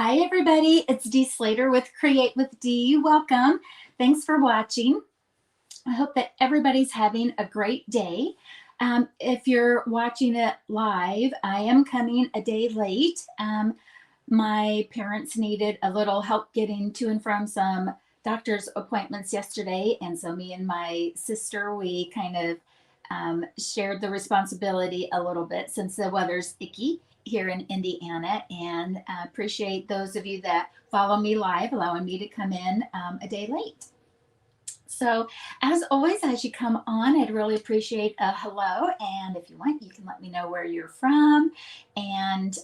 Hi everybody, it's Dee Slater with Create with Dee. Welcome. Thanks for watching. I hope that everybody's having a great day. If you're watching it live, I am coming a day late. My parents needed a little help getting to and from some doctor's appointments yesterday, and so me and my sister, we kind of shared the responsibility a little bit since the weather's icky here in Indiana, and appreciate those of you that follow me live, allowing me to come in a day late. So as always, as you come on, I'd really appreciate a hello, and if you want, you can let me know where you're from, and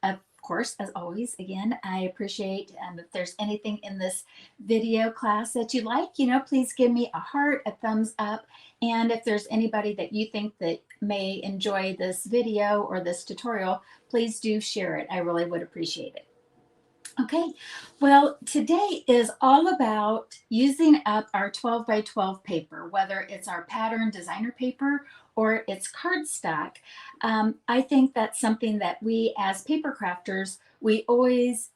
of course, as always, again, I appreciate if there's anything in this video class that you like, please give me a heart, a thumbs up, and if there's anybody that you think that may enjoy this video or this tutorial, please do share it. I really would appreciate it. Okay, well, today is all about using up our 12 by 12 paper, whether it's our pattern designer paper or it's cardstock. I think that's something that we as paper crafters, we always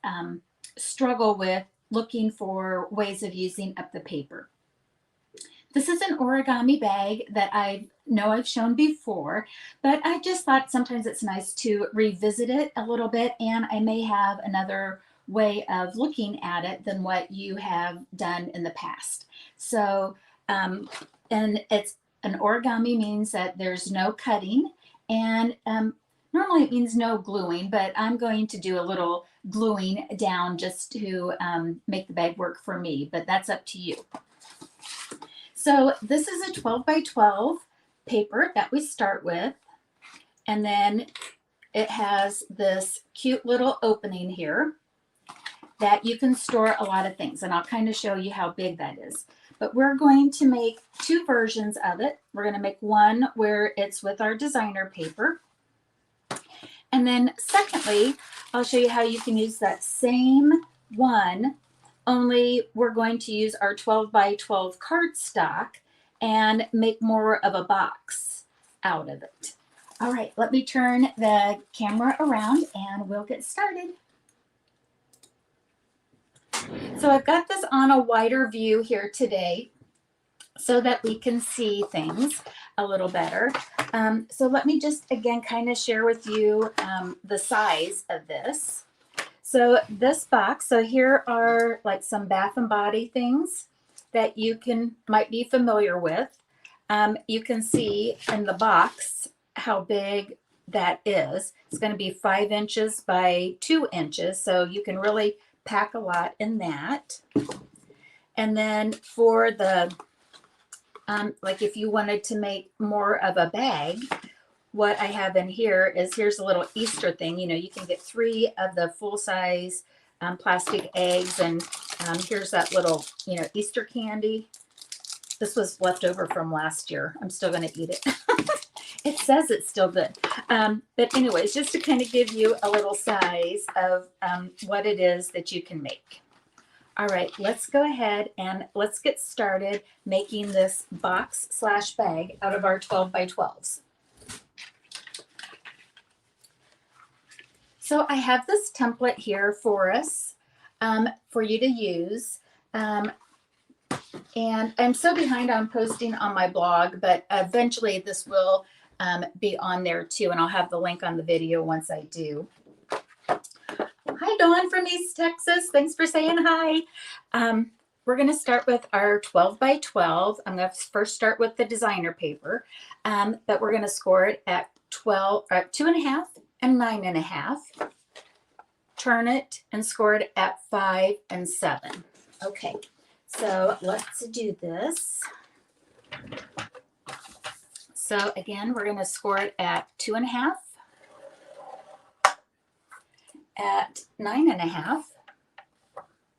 struggle with looking for ways of using up the paper. This is an origami bag that I know I've shown before, but I just thought sometimes it's nice to revisit it a little bit, and I may have another way of looking at it than what you have done in the past. So, and it's an origami means that there's no cutting, and normally it means no gluing, but I'm going to do a little gluing down just to make the bag work for me, but that's up to you. So this is a 12 by 12 paper that we start with, and then it has this cute little opening here that you can store a lot of things, and I'll kind of show you how big that is. But we're going to make two versions of it. We're going to make one where it's with our designer paper, and then secondly, I'll show you how you can use that same one, only we're going to use our 12 by 12 cardstock and make more of a box out of it. All right, let me turn the camera around and we'll get started. So I've got this on a wider view here today so that we can see things a little better. So let me just again kind of share with you the size of this. So this box, so here are like some Bath and Body things that you might be familiar with. You can see in the box how big that is. It's going to be 5 inches by 2 inches, so you can really pack a lot in that. And then for the, like if you wanted to make more of a bag, what I have in here is, here's a little Easter thing. You can get 3 of the full-size plastic eggs, and here's that little, Easter candy. This was left over from last year. I'm still going to eat it. It says it's still good. But anyways, just to kind of give you a little size of what it is that you can make. All right, let's go ahead and let's get started making this box slash bag out of our 12 by 12s. So I have this template here for us, for you to use. And I'm so behind on posting on my blog, but eventually this will be on there too. And I'll have the link on the video once I do. Hi, Dawn from East Texas. Thanks for saying hi. We're going to start with our 12 by 12. I'm going to first start with the designer paper, but we're going to score it at 2.5 and 9.5. Turn it and score it at 5 and 7. Okay, so let's do this. So again, we're going to score it at 2.5, at 9.5,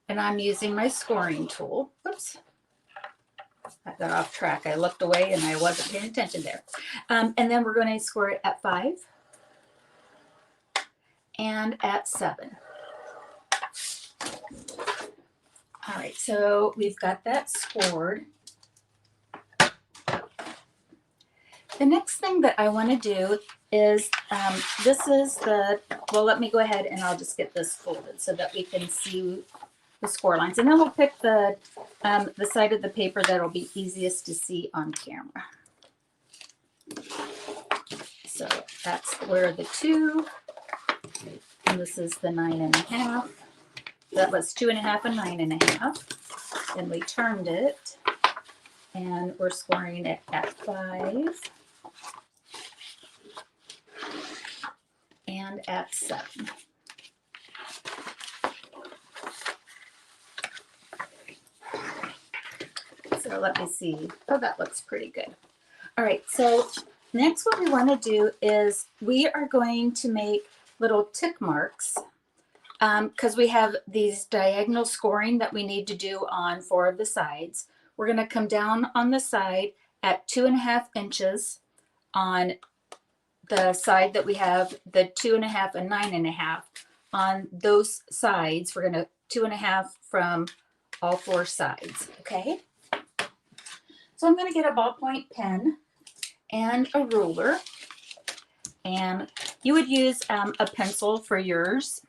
and I'm using my scoring tool. Oops, I got off track. I looked away and I wasn't paying attention there. And then we're going to score it at 5 and at 7. All right, so we've got that scored. The next thing that I want to do is this is the, well, let me go ahead and I'll just get this folded so that we can see the score lines. And then we'll pick the side of the paper that'll be easiest to see on camera. So that's where the 2, and this is the 9.5. That was 2.5 and 9.5. Then we turned it, and we're scoring it at 5 and at 7. So let me see. Oh, that looks pretty good. All right, so next what we want to do is we are going to make little tick marks because we have these diagonal scoring that we need to do on 4 of the sides. We're going to come down on the side at 2.5 inches on the side that we have the 2.5 and 9.5. On those sides, we're going to 2.5 from all 4 sides, okay? So I'm going to get a ballpoint pen and a ruler, and you would use a pencil for yours,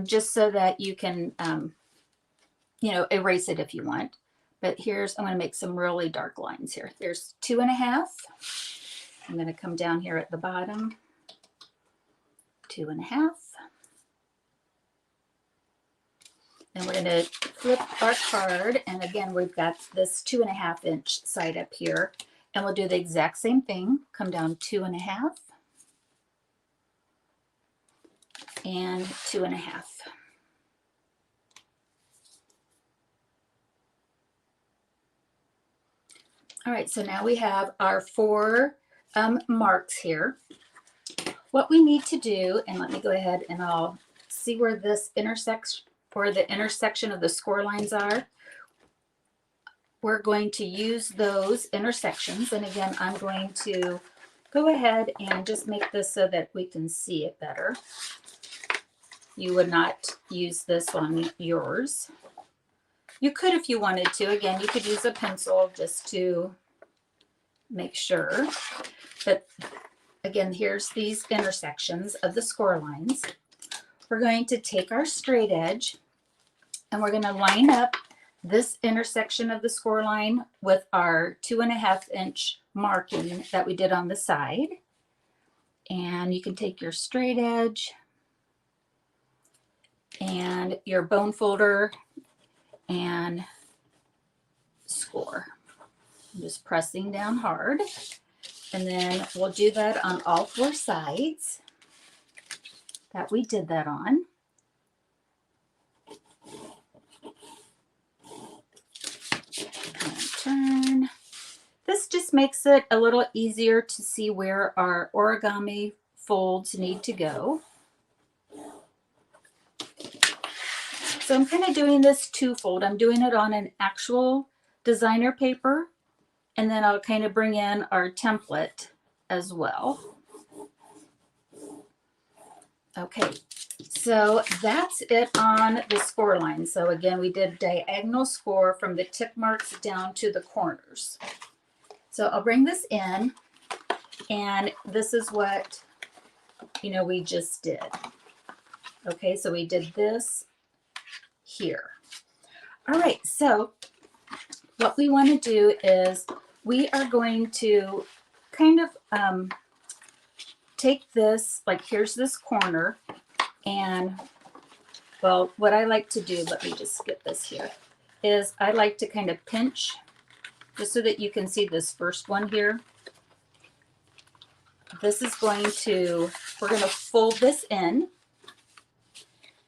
just so that you can, erase it if you want. But here's, I'm going to make some really dark lines here. There's 2.5. I'm going to come down here at the bottom, 2.5. And we're going to flip our card, and again, we've got this 2.5 inch side up here, and we'll do the exact same thing. Come down 2.5 and 2.5. All right, so now we have our 4 marks here. What we need to do, and let me go ahead and I'll see where this intersects, where the intersection of the score lines are. We're going to use those intersections, and again, I'm going to go ahead and just make this so that we can see it better. You would not use this on yours. You could if you wanted to. Again, you could use a pencil just to make sure. But again, here's these intersections of the score lines. We're going to take our straight edge, and we're going to line up this intersection of the score line with our 2.5 inch marking that we did on the side. And you can take your straight edge and your bone folder and score. I'm just pressing down hard. And then we'll do that on all 4 sides that we did that on. And turn. This just makes it a little easier to see where our origami folds need to go. So I'm kind of doing this twofold. I'm doing it on an actual designer paper, and then I'll kind of bring in our template as well. Okay, so that's it on the score line. So again, we did diagonal score from the tick marks down to the corners. So I'll bring this in, and this is what, we just did. Okay, so we did this here. All right, so what we want to do is we are going to kind of take this, like here's this corner, and well, what I like to do, let me just skip this here, is I like to kind of pinch just so that you can see this first one here. This is going to, we're going to fold this in,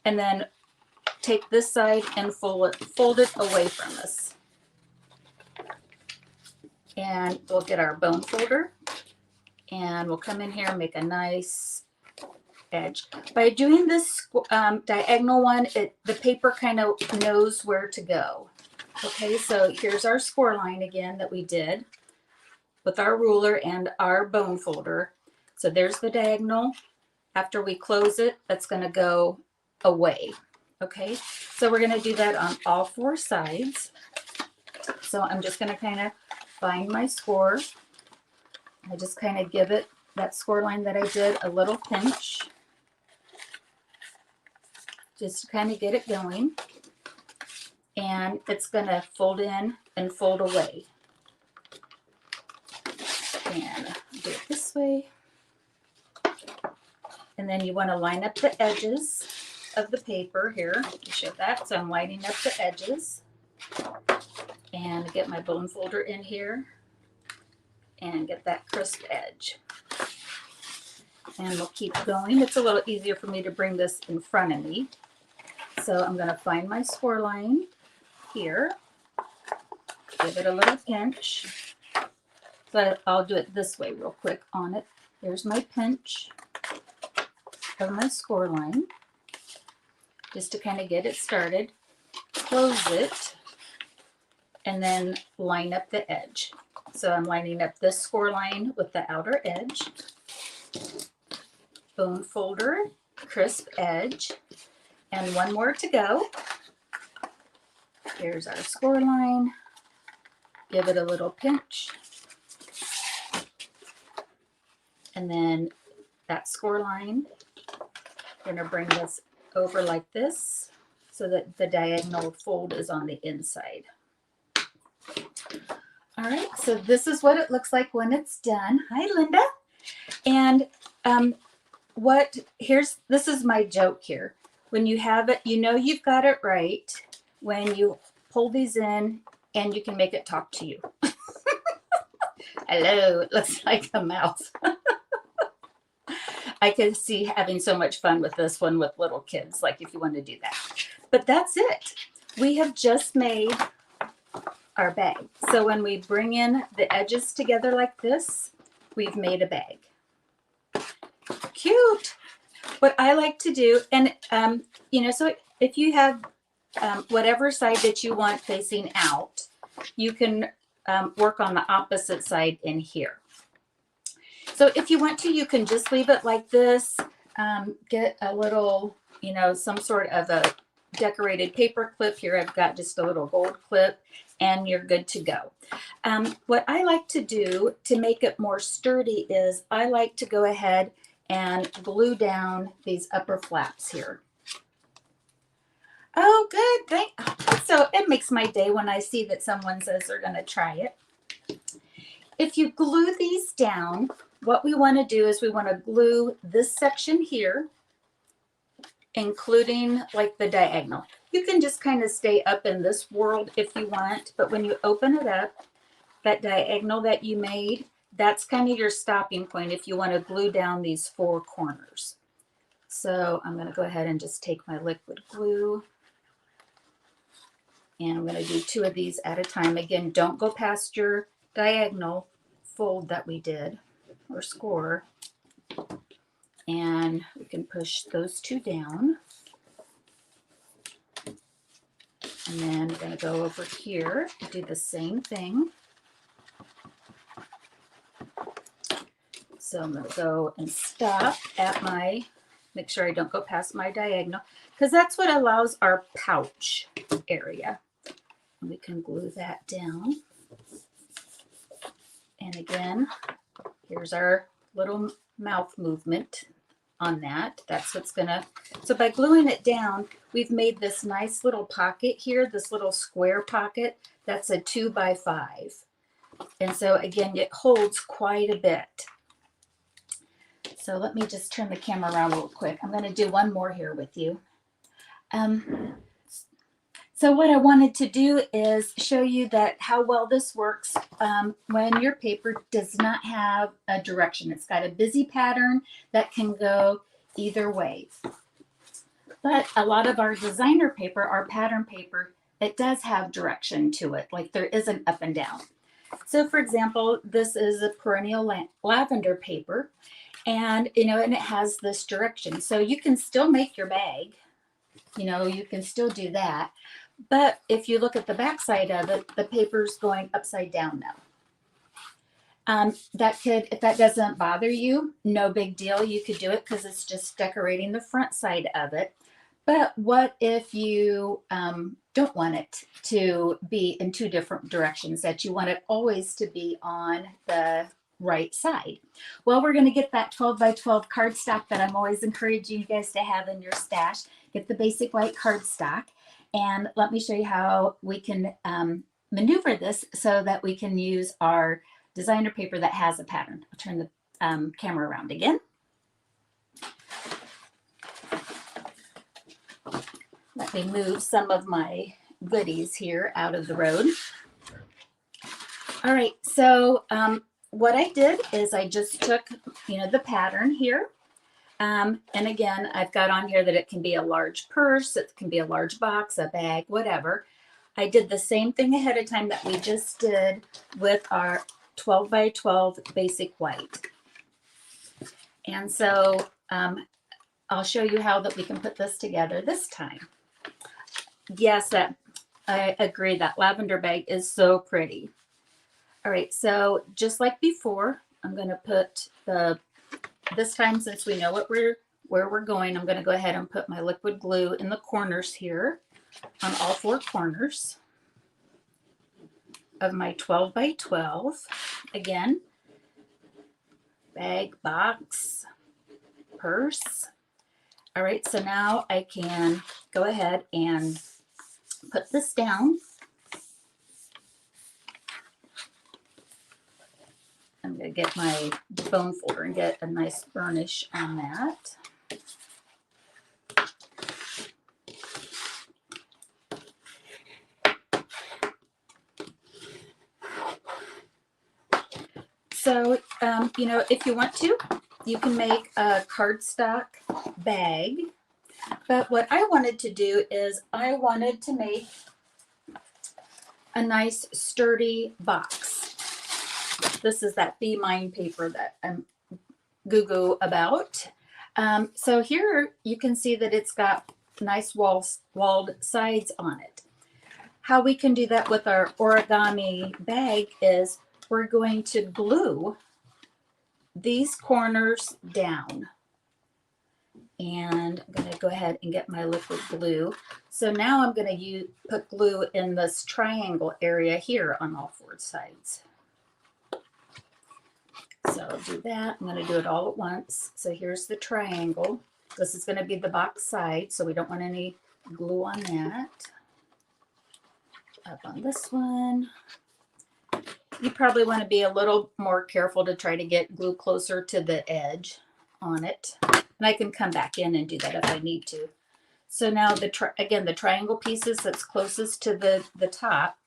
and then take this side and fold it away from us. And we'll get our bone folder, and we'll come in here and make a nice edge. By doing this diagonal one, the paper kind of knows where to go. Okay, so here's our score line again that we did with our ruler and our bone folder. So there's the diagonal. After we close it, that's going to go away. Okay, so we're going to do that on all 4 sides. So I'm just going to kind of find my score. I just kind of give it that score line that I did a little pinch, just to kind of get it going. And it's going to fold in and fold away. And do it this way. And then you want to line up the edges of the paper here to show that. So I'm lining up the edges and get my bone folder in here and get that crisp edge. And we'll keep going. It's a little easier for me to bring this in front of me. So I'm going to find my score line here, give it a little pinch. But I'll do it this way real quick on it. Here's my pinch of my score line, just to kind of get it started. Close it, and then line up the edge. So I'm lining up this score line with the outer edge. Bone folder, crisp edge, and one more to go. Here's our score line. Give it a little pinch. And then that score line, we're going to bring this over like this so that the diagonal fold is on the inside. All right, so this is what it looks like when it's done. Hi, Linda. And this is my joke here. When you have it, you know you've got it right when you pull these in and you can make it talk to you. Hello, it looks like a mouth. I could see having so much fun with this one with little kids, like if you want to do that. But that's it. We have just made our bag. So when we bring in the edges together like this, we've made a bag. Cute. What I like to do, and so if you have whatever side that you want facing out, you can work on the opposite side in here. So if you want to, you can just leave it like this, get a little, some sort of a decorated paper clip. Here I've got just a little gold clip, and you're good to go. What I like to do to make it more sturdy is I like to go ahead and glue down these upper flaps here. Oh, good. So it makes my day when I see that someone says they're going to try it. If you glue these down, what we want to do is we want to glue this section here, including like the diagonal. You can just kind of stay up in this world if you want, but when you open it up, that diagonal that you made, that's kind of your stopping point if you want to glue down these four corners. So I'm going to go ahead and just take my liquid glue, and I'm going to do 2 of these at a time. Again, don't go past your diagonal fold that we did, or score. And we can push those 2 down. And then we're going to go over here and do the same thing. So I'm going to go and stop at make sure I don't go past my diagonal, because that's what allows our pouch area. And we can glue that down. And again, here's our little mouth movement on that. That's what's so by gluing it down, we've made this nice little pocket here, this little square pocket. That's a 2 by 5. And so again, it holds quite a bit. So let me just turn the camera around real quick. I'm going to do one more here with you. So what I wanted to do is show you that how well this works when your paper does not have a direction. It's got a busy pattern that can go either way. But a lot of our designer paper, our pattern paper, it does have direction to it, like there is an up and down. So for example, this is a perennial lavender paper, and and it has this direction. So you can still make your bag, you can still do that. But if you look at the back side of it, the paper's going upside down now. If that doesn't bother you, no big deal. You could do it because it's just decorating the front side of it. But what if you don't want it to be in 2 different directions, that you want it always to be on the right side. Well, we're going to get that 12 by 12 cardstock that I'm always encouraging you guys to have in your stash. Get the basic white cardstock, and let me show you how we can maneuver this so that we can use our designer paper that has a pattern. I'll turn the camera around again. Let me move some of my goodies here out of the road. All right, so what I did is I just took, the pattern here. And again, I've got on here that it can be a large purse, it can be a large box, a bag, whatever. I did the same thing ahead of time that we just did with our 12 by 12 basic white. And so I'll show you how that we can put this together this time. Yes, I agree, that lavender bag is so pretty. All right, so just like before, I'm going to put this time, since we know where we're going, I'm going to go ahead and put my liquid glue in the corners here, on all four corners of my 12 by 12. Again, bag, box, purse. All right, so now I can go ahead and put this down. I'm going to get my bone folder and get a nice burnish on that. So, if you want to, you can make a cardstock bag. But what I wanted to do is I wanted to make a nice sturdy box. This is that Be Mine paper that I'm goo-goo about. So here you can see that it's got nice walled sides on it. How we can do that with our origami bag is we're going to glue these corners down. And I'm going to go ahead and get my liquid glue. So now I'm going to put glue in this triangle area here on all four sides. So I'll do that. I'm going to do it all at once. So here's the triangle. This is going to be the box side, so we don't want any glue on that. Up on this one. You probably want to be a little more careful to try to get glue closer to the edge on it. And I can come back in and do that if I need to. So now, again, the triangle pieces that's closest to the top,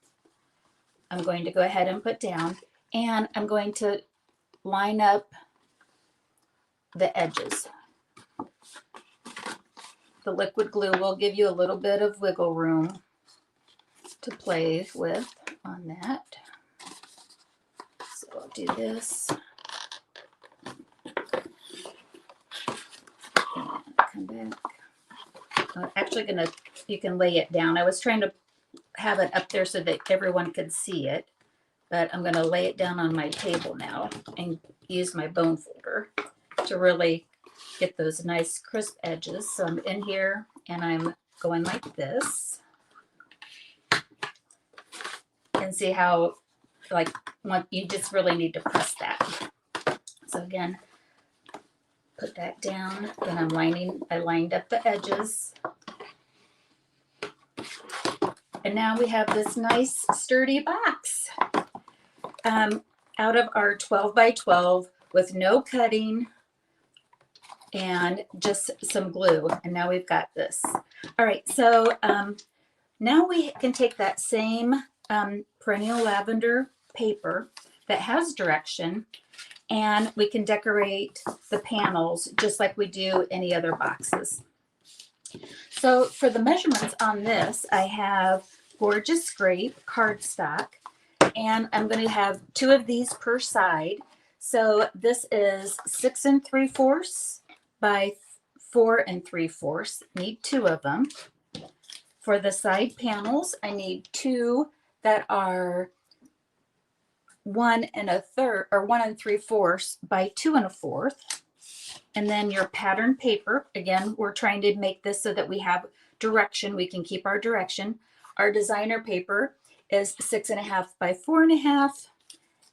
I'm going to go ahead and put down. And I'm going to line up the edges. The liquid glue will give you a little bit of wiggle room to play with on that. So I'll do this. And come back. I'm actually you can lay it down. I was trying to have it up there so that everyone could see it, but I'm going to lay it down on my table now and use my bone folder to really get those nice crisp edges. So I'm in here and I'm going like this. And see how, you just really need to press that. So again, put that down. Then I lined up the edges. And now we have this nice sturdy box out of our 12 by 12 with no cutting and just some glue. And now we've got this. All right, so now we can take that same perennial lavender paper that has direction, and we can decorate the panels just like we do any other boxes. So for the measurements on this, I have gorgeous scrape cardstock, and I'm going to have 2 of these per side. So this is 6 3/4 by 4 3/4. Need 2 of them. For the side panels, I need 2 that are 1 1/3 or 1 3/4 by 2 1/4. And then your pattern paper, again, we're trying to make this so that we have direction. We can keep our direction. Our designer paper is 6 1/2 by 4 1/2.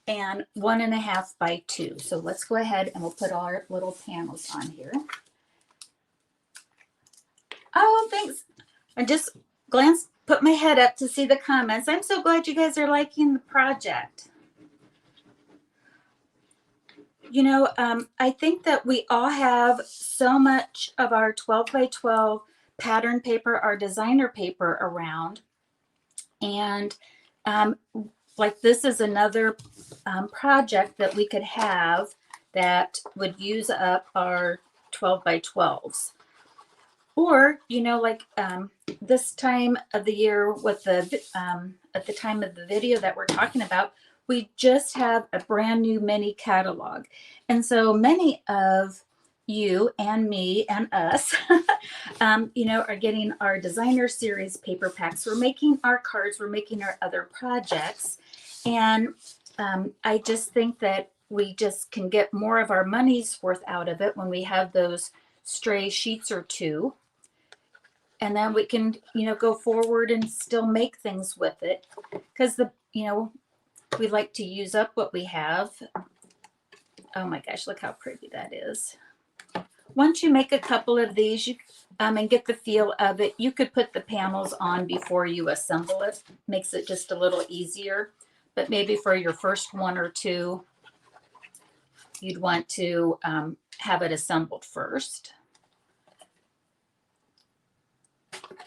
and 1.5 by 2. So let's go ahead and we'll put our little panels on here. Oh, thanks. I just put my head up to see the comments. I'm so glad you guys are liking the project. You know, I think that we all have so much of our 12 by 12 pattern paper, our designer paper around. And like this is another project that we could have that would use up our 12 by 12s. Or, you know, like this time of the year with the, at the time of the video that we're talking about, we just have a brand new mini catalog. And so many of you and me and us, you know, are getting our designer series paper packs. We're making our cards, we're making our other projects. And I just think that we just can get more of our money's worth out of it when we have those stray sheets or two. And then we can, you know, go forward and still make things with it. Because you know, we like to use up what we have. Oh my gosh, look how pretty that is. Once you make a couple of these, you and get the feel of it, you could put the panels on before you assemble it. Makes it just a little easier. But maybe for your first one or two, you'd want to have it assembled first.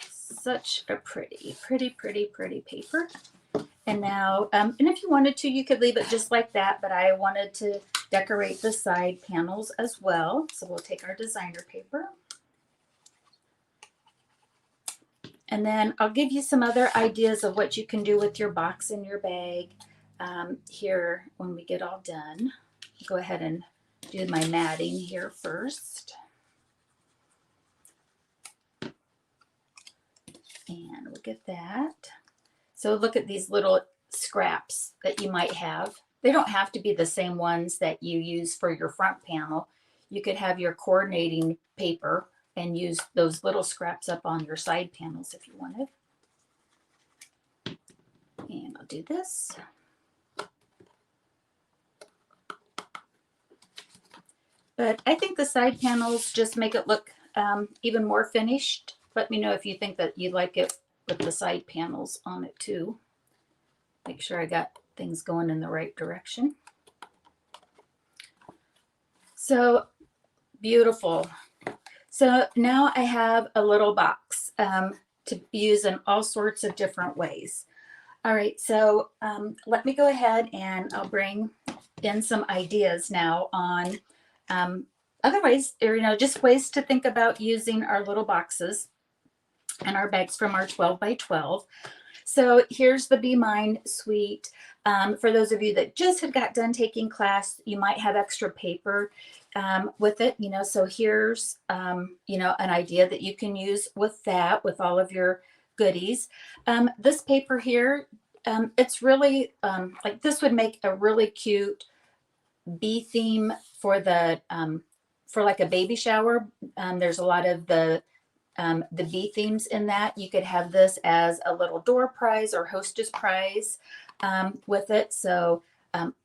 Such a pretty paper. And now, and if you wanted to, you could leave it just like that, but I wanted to decorate the side panels as well. So we'll take our designer paper. And then I'll give you some other ideas of what you can do with your box and your bag here when we get all done. Go ahead and do my matting here first. And we'll get that. So look at these little scraps that you might have. They don't have to be the same ones that you use for your front panel. You could have your coordinating paper and use those little scraps up on your side panels if you wanted. And I'll do this. But I think the side panels just make it look even more finished. Let me know if you think that you like it with the side panels on it too. Make sure I got things going in the right direction. So beautiful. So now I have a little box to use in all sorts of different ways. All right, so let me go ahead and I'll bring in some ideas now on other ways, or you know, just ways to think about using our little boxes and our bags from our 12 by 12. So here's the Be Mine suite. For those of you that just had got done taking class, you might have extra paper with it, you know, so here's, you know, an idea that you can use with that, with all of your goodies. This paper here, it's really, like this would make a really cute bee theme for the, for like a baby shower. There's a lot of the bee themes in that. You could have this as a little door prize or hostess prize with it. So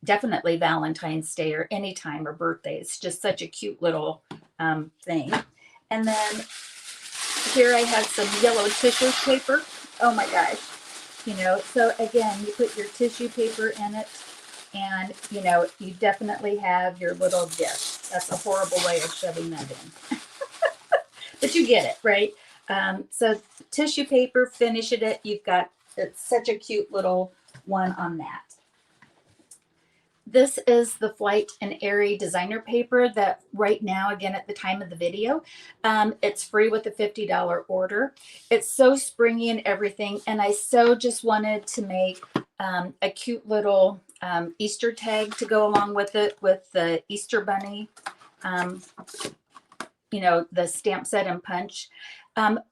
definitely Valentine's Day or anytime or birthday. It's just such a cute little thing. And then here I have some yellow tissue paper. Oh my gosh. You know, so again, you put your tissue paper in it and, you know, you definitely have your little gift. That's a horrible way of shoving that in. But you get it, right? So tissue paper, finish it. You've got, it's such a cute little one on that. This is the Flight and Airy designer paper that right now, again, at the time of the video, it's free with a $50 order. It's so springy and everything. And I so just wanted to make a cute little Easter tag to go along with it, with the Easter bunny, you know, the stamp set and punch.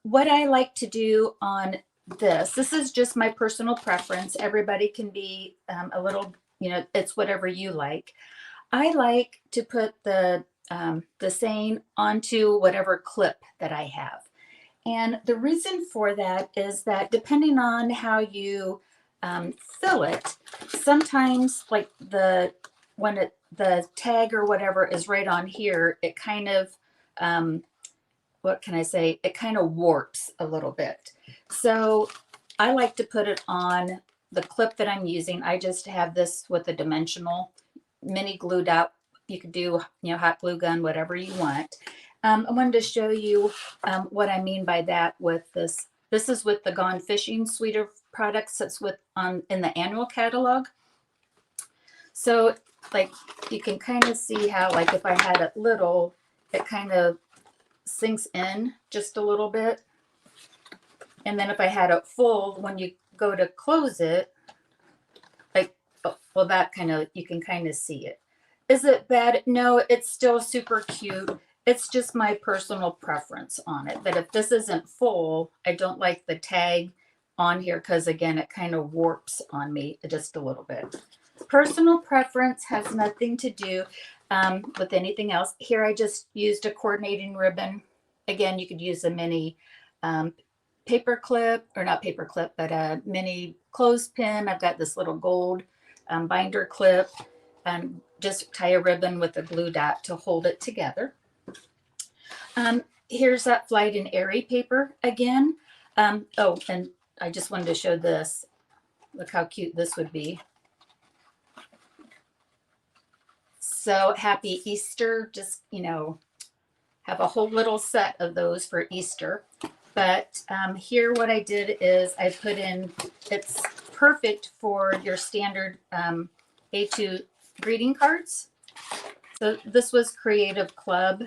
What I like to do on this is just my personal preference. Everybody can be a little, you know, it's whatever you like. I like to put the saying onto whatever clip that I have. And the reason for that is that depending on how you fill it, sometimes like the tag or whatever is right on here, it kind of, what can I say? It kind of warps a little bit. So I like to put it on the clip that I'm using. I just have this with a dimensional mini glued out. You could do, hot glue gun, whatever you want. I wanted to show you what I mean by that with this. This is with the Gone Fishing suite of products that's in the annual catalog. So like you can kind of see how, like, if I had it little, it kind of sinks in just a little bit. And then if I had it full, when you go to close it, like, well, that kind of, you can kind of see it. Is it bad? No, it's still super cute. It's just my personal preference on it, that if this isn't full, I don't like the tag on here because, again, it kind of warps on me just a little bit. Personal preference has nothing to do with anything else. Here I just used a coordinating ribbon. Again, you could use a mini paper clip, or not paper clip, but a mini clothespin. I've got this little gold binder clip, and just tie a ribbon with a glue dot to hold it together. Here's that Flight and Airy paper again. Oh, and I just wanted to show this. Look how cute this would be. So happy Easter. Just, have a whole little set of those for Easter. But here what I did is I put in, it's perfect for your standard A2 greeting cards. So this was Creative Club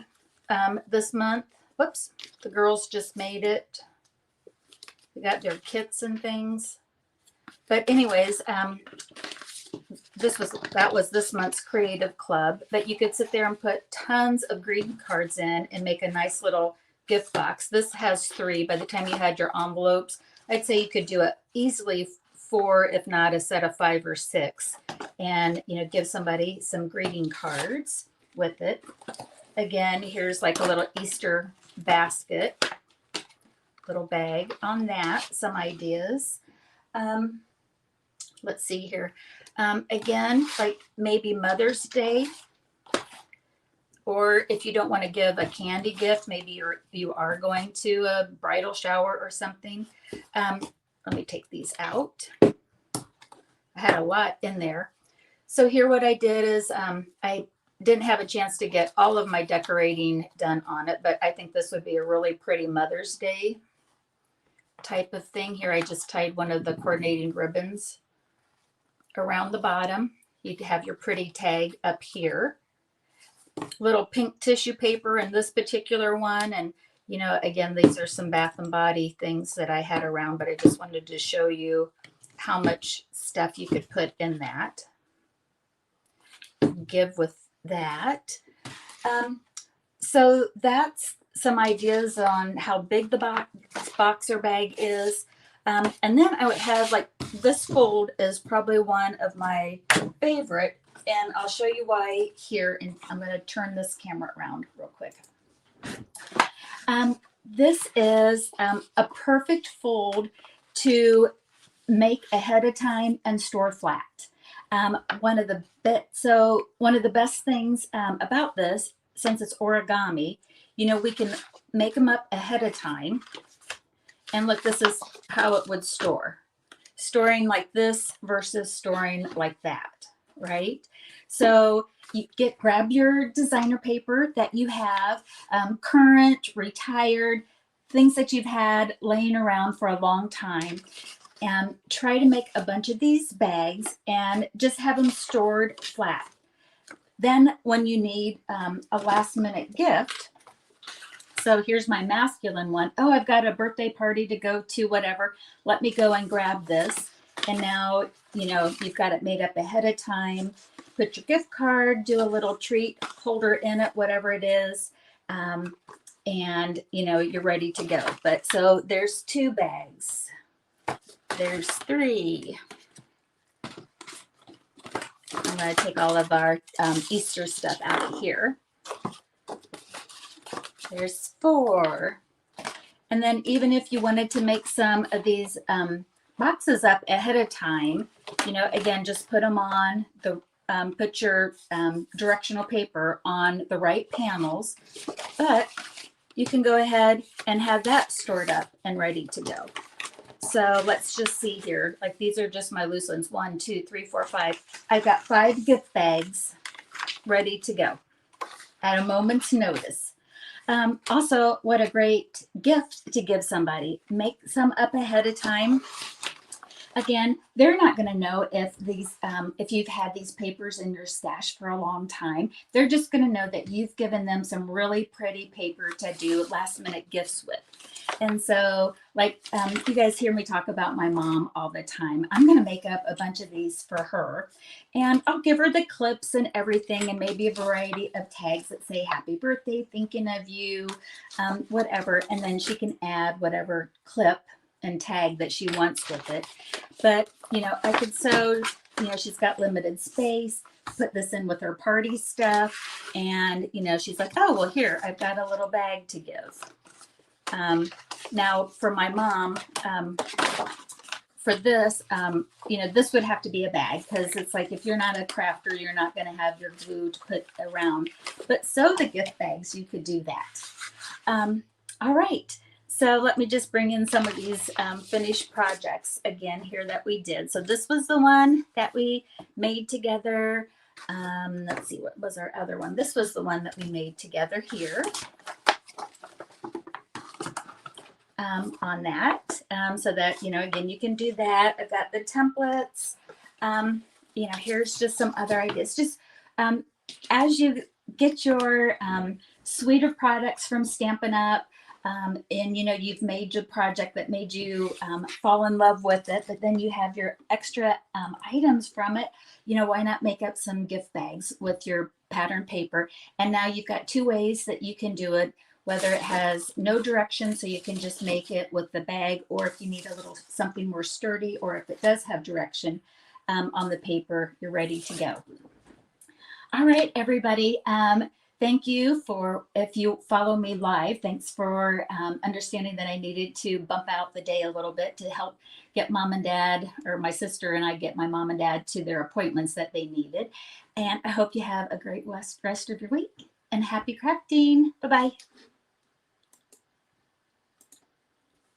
this month. Whoops, the girls just made it. They got their kits and things. But anyways, that was this month's Creative Club. But you could sit there and put tons of greeting cards in and make a nice little gift box. This has 3. By the time you had your envelopes, I'd say you could do it easily 4, if not a set of 5 or 6, and give somebody some greeting cards with it. Again, here's like a little Easter basket, little bag on that, some ideas. Let's see here. Again, like maybe Mother's Day, or if you don't want to give a candy gift, maybe you are going to a bridal shower or something. Let me take these out. I had a lot in there. So here what I did is I didn't have a chance to get all of my decorating done on it, but I think this would be a really pretty Mother's Day type of thing. Here I just tied one of the coordinating ribbons around the bottom. You have your pretty tag up here. Little pink tissue paper in this particular one. And, again, these are some Bath and Body things that I had around, but I just wanted to show you how much stuff you could put in that. Give with that. So that's some ideas on how big the boxer bag is. And then I would have, like, this fold is probably one of my favorite, and I'll show you why here. And I'm going to turn this camera around real quick. This is a perfect fold to make ahead of time and store flat. One of the best things about this, since it's origami, we can make them up ahead of time. And look, this is how it would store. Storing like this versus storing like that, right? So you grab your designer paper that you have, current, retired, things that you've had laying around for a long time, and try to make a bunch of these bags and just have them stored flat. Then when you need a last minute gift, so here's my masculine one. Oh, I've got a birthday party to go to, whatever. Let me go and grab this. And now, you've got it made up ahead of time. Put your gift card, do a little treat holder in it, whatever it is. And, you're ready to go. But so there's 2 bags. There's 3. I'm going to take all of our Easter stuff out of here. There's 4. And then even if you wanted to make some of these boxes up ahead of time, again, just put them on the put your directional paper on the right panels, but you can go ahead and have that stored up and ready to go. So let's just see here. Like, these are just my loose ones. 1, 2, 3, 4, 5. I've got 5 gift bags ready to go at a moment's notice. Also, what a great gift to give somebody. Make some up ahead of time. Again, they're not going to know if if you've had these papers in your stash for a long time. They're just going to know that you've given them some really pretty paper to do last minute gifts with. And so, like, you guys hear me talk about my mom all the time. I'm going to make up a bunch of these for her, and I'll give her the clips and everything, and maybe a variety of tags that say happy birthday, thinking of you, whatever. And then she can add whatever clip and tag that she wants with it. But, I could sew, she's got limited space, put this in with her party stuff. And, she's like, oh, well, here, I've got a little bag to give. Now for my mom, for this, this would have to be a bag, because it's like, if you're not a crafter, you're not going to have your glue to put around. But sew the gift bags, you could do that. All right. So let me just bring in some of these finished projects again here that we did. So this was the one that we made together. Let's see, what was our other one? This was the one that we made together here. On that, so that, again, you can do that. I've got the templates. Here's just some other ideas. Just as you get your suite of products from Stampin' Up, and you've made your project that made you fall in love with it, but then you have your extra items from it, why not make up some gift bags with your pattern paper? And now you've got 2 ways that you can do it, whether it has no direction, so you can just make it with the bag, or if you need a little something more sturdy, or if it does have direction on the paper, you're ready to go. All right, everybody. Thank you if you follow me live, thanks for understanding that I needed to bump out the day a little bit to help get mom and dad, or my sister and I get my mom and dad to their appointments that they needed. And I hope you have a great rest of your week, and happy crafting. Bye-bye.